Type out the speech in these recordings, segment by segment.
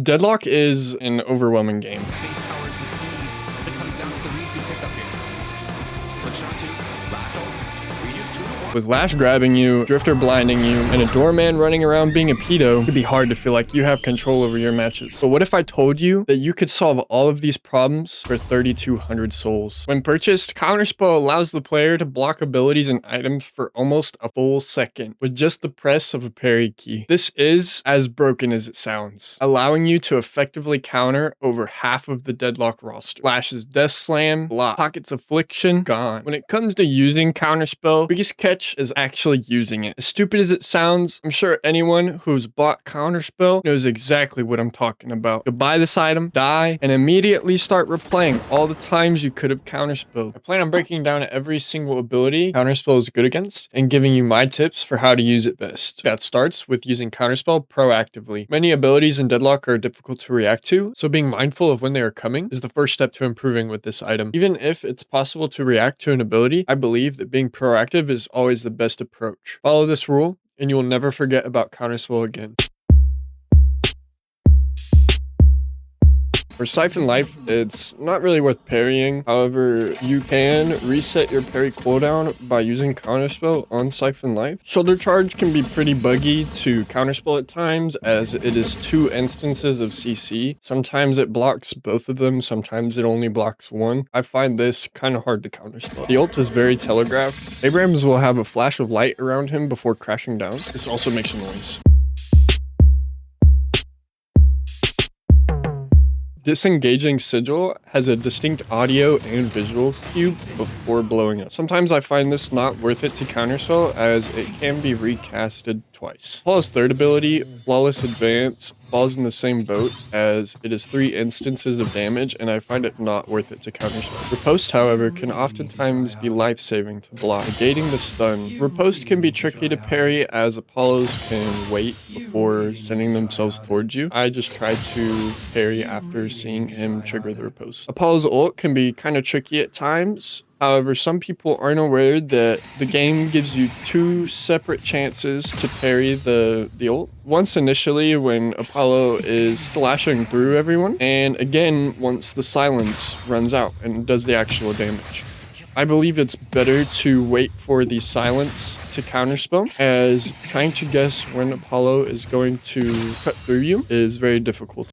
Deadlock is an overwhelming game. With Lash grabbing you, Drifter blinding you, and a Doorman running around being a pedo, it'd be hard to feel like you have control over your matches. But what if I told you that you could solve all of these problems for 3,200 souls? When purchased, Counterspell allows the player to block abilities and items for almost a full second with just the press of a parry key. This is as broken as it sounds, allowing you to effectively counter over half of the Deadlock roster. Lash's Death Slam, block, Pocket's Affliction, gone. When it comes to using Counterspell, biggest catch is actually using it. As stupid as it sounds, I'm sure anyone who's bought Counterspell knows exactly what I'm talking about. You'll buy this item, die, and immediately start replaying all the times you could have Counterspelled. I plan on breaking down every single ability Counterspell is good against and giving you my tips for how to use it best. That starts with using Counterspell proactively. Many abilities in Deadlock are difficult to react to, so being mindful of when they are coming is the first step to improving with this item. Even if it's possible to react to an ability, I believe that being proactive is always the best approach. Follow this rule and you will never forget about Counterspell again. For Siphon Life, it's not really worth parrying. However, you can reset your parry cooldown by using Counterspell on Siphon Life. Shoulder Charge can be pretty buggy to Counterspell at times, as it is 2 instances of CC. Sometimes it blocks both of them, sometimes it only blocks one. I find this kind of hard to Counterspell. The ult is very telegraphed. Abrams will have a flash of light around him before crashing down. This also makes a noise. Disengaging Sigil has a distinct audio and visual cue before blowing up. Sometimes I find this not worth it to Counterspell, as it can be recasted twice. Paul's third ability, Flawless Advance, falls in the same boat, as it is 3 instances of damage, and I find it not worth it to Counterspell. Riposte, however, can oftentimes be life-saving to block, negating the stun. Riposte can be tricky to parry, as Apollos can wait before sending themselves towards you. I just try to parry after seeing him trigger the riposte. Apollo's ult can be kind of tricky at times. However, some people aren't aware that the game gives you 2 separate chances to parry the ult. Once initially when Apollo is slashing through everyone, and again once the silence runs out and does the actual damage. I believe it's better to wait for the silence to Counterspell, as trying to guess when Apollo is going to cut through you is very difficult.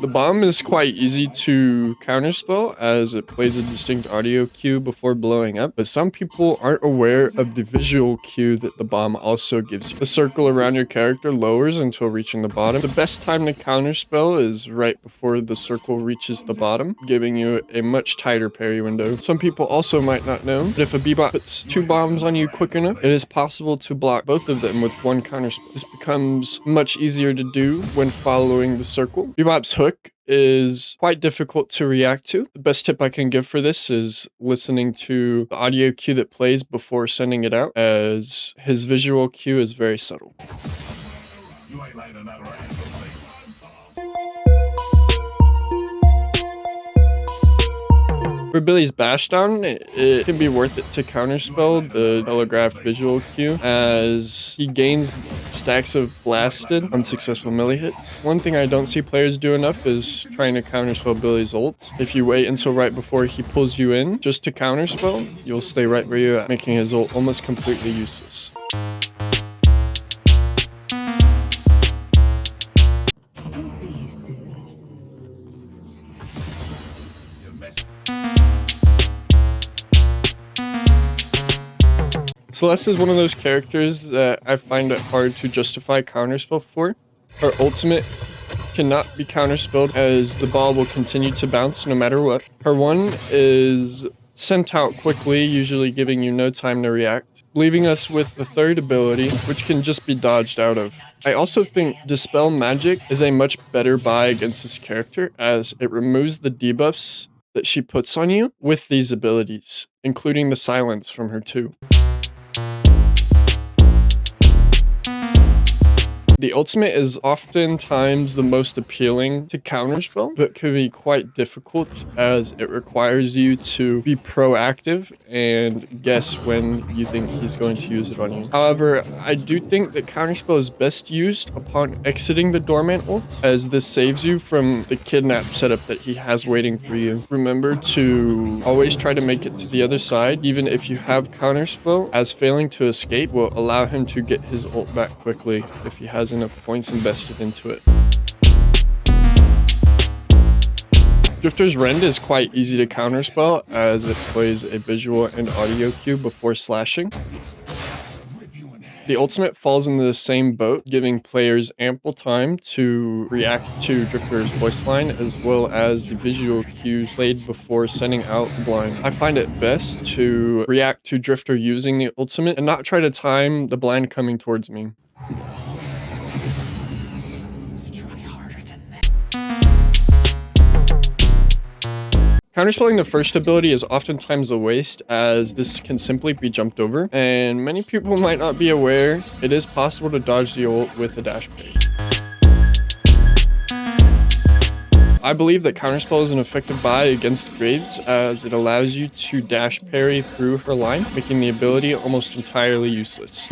The bomb is quite easy to Counterspell, as it plays a distinct audio cue before blowing up, but some people aren't aware of the visual cue that the bomb also gives you. The circle around your character lowers until reaching the bottom. The best time to Counterspell is right before the circle reaches the bottom, giving you a much tighter parry window. Some people also might not know that if a Bebop puts 2 bombs on you quick enough, it is possible to block both of them with 1 Counterspell. This becomes much easier to do when following the circle. Bebop's hook is quite difficult to react to. The best tip I can give for this is listening to the audio cue that plays before sending it out, as his visual cue is very subtle. You ain't like another For Billy's bashdown, it can be worth it to Counterspell the telegraphed visual cue, as he gains stacks of blasted unsuccessful melee hits. One thing I don't see players do enough is trying to Counterspell Billy's ult. If you wait until right before he pulls you in just to Counterspell, you'll stay right where you're at, making his ult almost completely useless. Celeste is one of those characters that I find it hard to justify Counterspell for. Her ultimate cannot be Counterspelled, as the ball will continue to bounce no matter what. Her 1 is sent out quickly, usually giving you no time to react, leaving us with the third ability, which can just be dodged out of. I also think Dispel Magic is a much better buy against this character, as it removes the debuffs that she puts on you with these abilities, including the silence from her 2. The ultimate is oftentimes the most appealing to counterspell, but can be quite difficult as it requires you to be proactive and guess when you think he's going to use it on you. However, I do think that counterspell is best used upon exiting the Doorman ult, as this saves you from the kidnap setup that he has waiting for you. Remember to always try to make it to the other side, even if you have counterspell, as failing to escape will allow him to get his ult back quickly if he has enough points invested into it. Drifter's Rend is quite easy to counterspell as it plays a visual and audio cue before slashing. The ultimate falls into the same boat, giving players ample time to react to Drifter's voice line as well as the visual cues played before sending out the blind. I find it best to react to Drifter using the ultimate and not try to time the blind coming towards me. Counterspelling the first ability is oftentimes a waste, as this can simply be jumped over, and many people might not be aware it is possible to dodge the ult with a dash parry. I believe that Counterspell is an effective buy against Wraiths, as it allows you to dash parry through her line, making the ability almost entirely useless.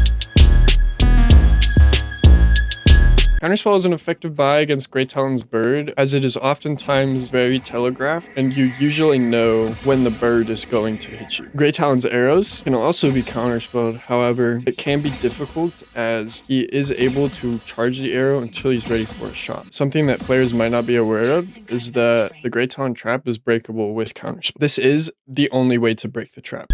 Counterspell is an effective buy against Grey Talon's bird, as it is oftentimes very telegraphed, and you usually know when the bird is going to hit you. Grey Talon's arrows can also be counterspelled, however, it can be difficult as he is able to charge the arrow until he's ready for a shot. Something that players might not be aware of is that the Grey Talon trap is breakable with counterspell. This is the only way to break the trap.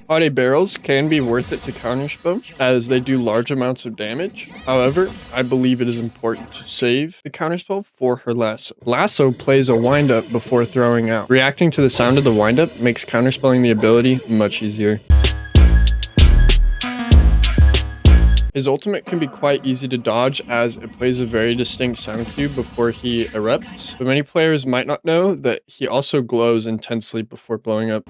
Auto barrels can be worth it to counterspell, as they do large amounts of damage. However, I believe it is important to save the counterspell for her lasso. Lasso plays a windup before throwing out. Reacting to the sound of the windup makes counterspelling the ability much easier. His ultimate can be quite easy to dodge, as it plays a very distinct sound cue before he erupts, but many players might not know that he also glows intensely before blowing up.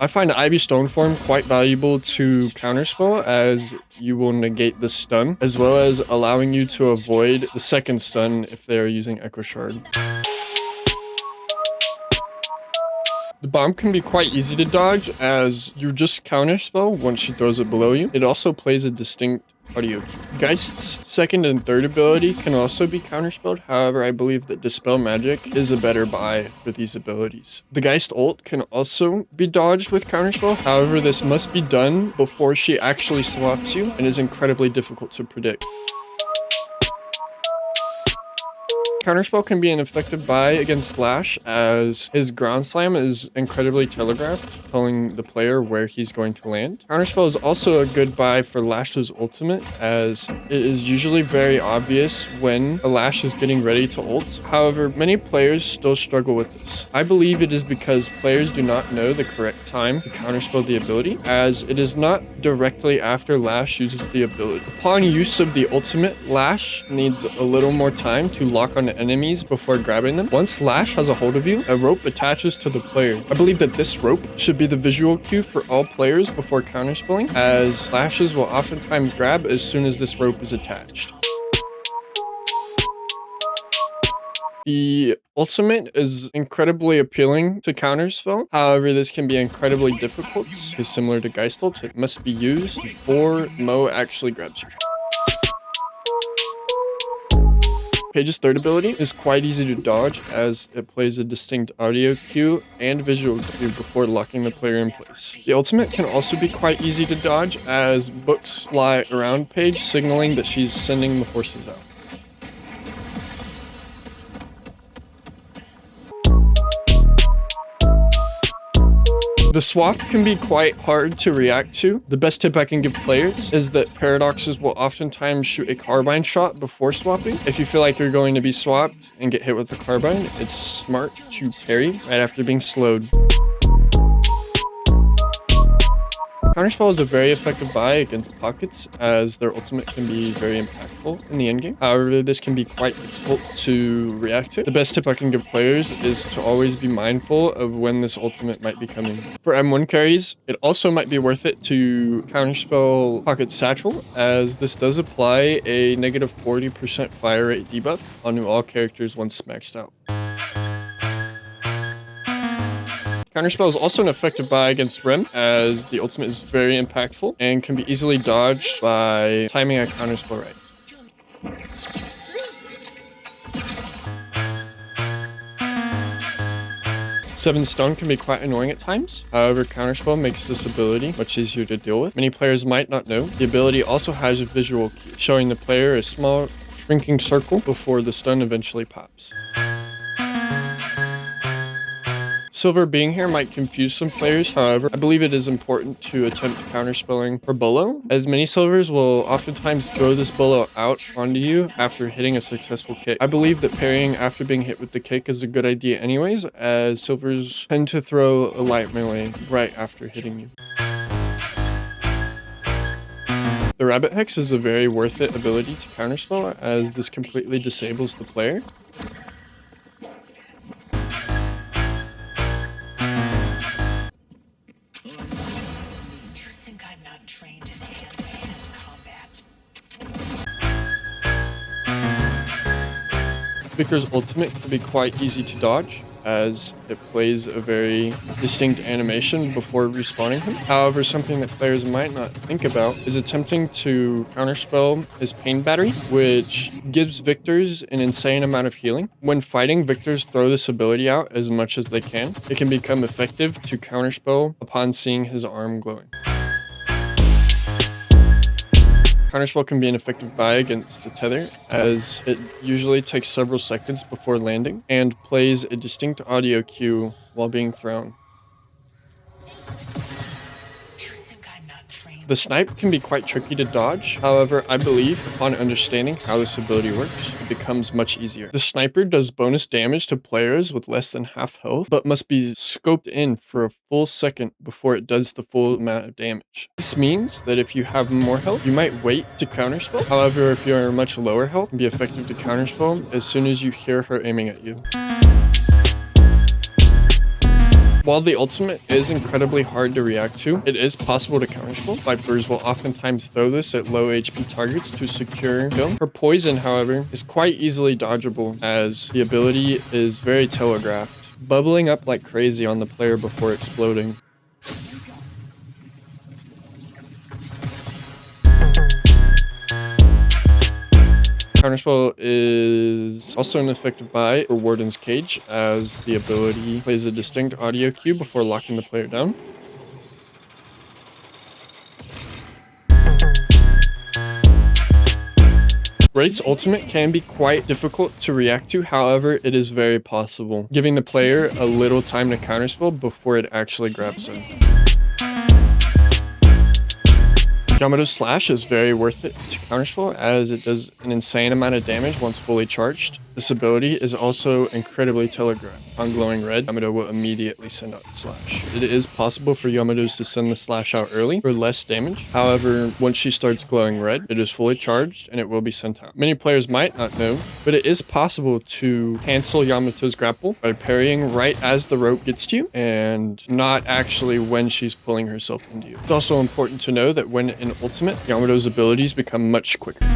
I find Ivy Stoneform quite valuable to counterspell, as you will negate the stun, as well as allowing you to avoid the second stun if they are using Echo Shard. The bomb can be quite easy to dodge, as you just counterspell once she throws it below you. It also plays a distinct audio cue. Geist's second and third ability can also be counterspelled, however I believe that Dispel Magic is a better buy for these abilities. The Geist ult can also be dodged with counterspell, however this must be done before she actually swaps you and is incredibly difficult to predict. Counterspell can be an effective buy against Lash, as his ground slam is incredibly telegraphed, telling the player where he's going to land. Counterspell is also a good buy for Lash's ultimate, as it is usually very obvious when a Lash is getting ready to ult. However, many players still struggle with this. I believe it is because players do not know the correct time to counterspell the ability, as it is not directly after Lash uses the ability. Upon use of the ultimate, Lash needs a little more time to lock on enemies before grabbing them. Once Lash has a hold of you, a rope attaches to the player. I believe that this rope should be the visual cue for all players before counterspelling, as Lashes will oftentimes grab as soon as this rope is attached. The ultimate is incredibly appealing to counterspell, however this can be incredibly difficult. It's similar to Geist ult, it must be used before Mo actually grabs you. Paige's third ability is quite easy to dodge, as it plays a distinct audio cue and visual cue before locking the player in place. The ultimate can also be quite easy to dodge, as books fly around Paige, signaling that she's sending the horses out. The swap can be quite hard to react to. The best tip I can give players is that paradoxes will oftentimes shoot a carbine shot before swapping. If you feel like you're going to be swapped and get hit with a carbine, it's smart to parry right after being slowed. Counterspell is a very effective buy against pockets, as their ultimate can be very impactful in the endgame. However, this can be quite difficult to react to. The best tip I can give players is to always be mindful of when this ultimate might be coming. For M1 carries, it also might be worth it to counterspell Pocket Satchel, as this does apply a negative 40% fire rate debuff onto all characters once maxed out. Counterspell is also an effective buy against Rem, as the ultimate is very impactful and can be easily dodged by timing a counterspell right. Seven Stone can be quite annoying at times. However, Counterspell makes this ability much easier to deal with. Many players might not know. The ability also has a visual key, showing the player a small shrinking circle before the stun eventually pops. Silver being here might confuse some players. However, I believe it is important to attempt counterspelling for Bolo, as many silvers will oftentimes throw this Bolo out onto you after hitting a successful kick. I believe that parrying after being hit with the kick is a good idea anyways, as silvers tend to throw a light melee right after hitting you. The Rabbit Hex is a very worth it ability to counterspell, as this completely disables the player. Victor's ultimate can be quite easy to dodge, as it plays a very distinct animation before respawning him. However, something that players might not think about is attempting to counterspell his Pain Battery, which gives Victors an insane amount of healing. When fighting, Victors throw this ability out as much as they can. It can become effective to counterspell upon seeing his arm glowing. Counterspell can be an effective buy against the tether, as it usually takes several seconds before landing and plays a distinct audio cue while being thrown. The snipe can be quite tricky to dodge. However, I believe upon understanding how this ability works, it becomes much easier. The sniper does bonus damage to players with less than half health, but must be scoped in for a full second before it does the full amount of damage. This means that if you have more health, you might wait to counterspell. However, if you're much lower health, it can be effective to counterspell as soon as you hear her aiming at you. While the ultimate is incredibly hard to react to, it is possible to counterspell. Vipers will oftentimes throw this at low HP targets to secure kill. Her poison, however, is quite easily dodgeable, as the ability is very telegraphed, bubbling up like crazy on the player before exploding. Counterspell is also an effective buy for Warden's Cage, as the ability plays a distinct audio cue before locking the player down. Wraith's ultimate can be quite difficult to react to, however, it is very possible, giving the player a little time to counterspell before it actually grabs them. Yamato's Slash is very worth it to counterspell, as it does an insane amount of damage once fully charged. This ability is also incredibly telegraphed. On glowing red, Yamato will immediately send out the Slash. It is possible for Yamatos to send the Slash out early for less damage. However, once she starts glowing red, it is fully charged and it will be sent out. Many players might not know, but it is possible to cancel Yamato's grapple by parrying right as the rope gets to you and not actually when she's pulling herself into you. It's also important to know that when in ultimate, Yamato's abilities become much quicker.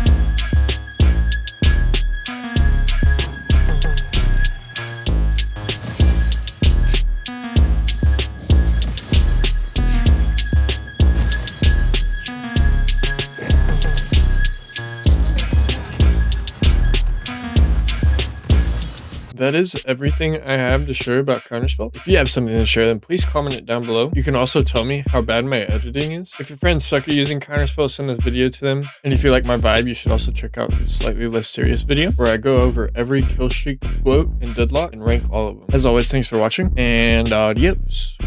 That is everything I have to share about Counterspell. If you have something to share, then please comment it down below. You can also tell me how bad my editing is. If your friends suck at using Counterspell, send this video to them. And if you like my vibe, you should also check out this slightly less serious video where I go over every kill streak, float, and deadlock and rank all of them. As always, thanks for watching, and adios.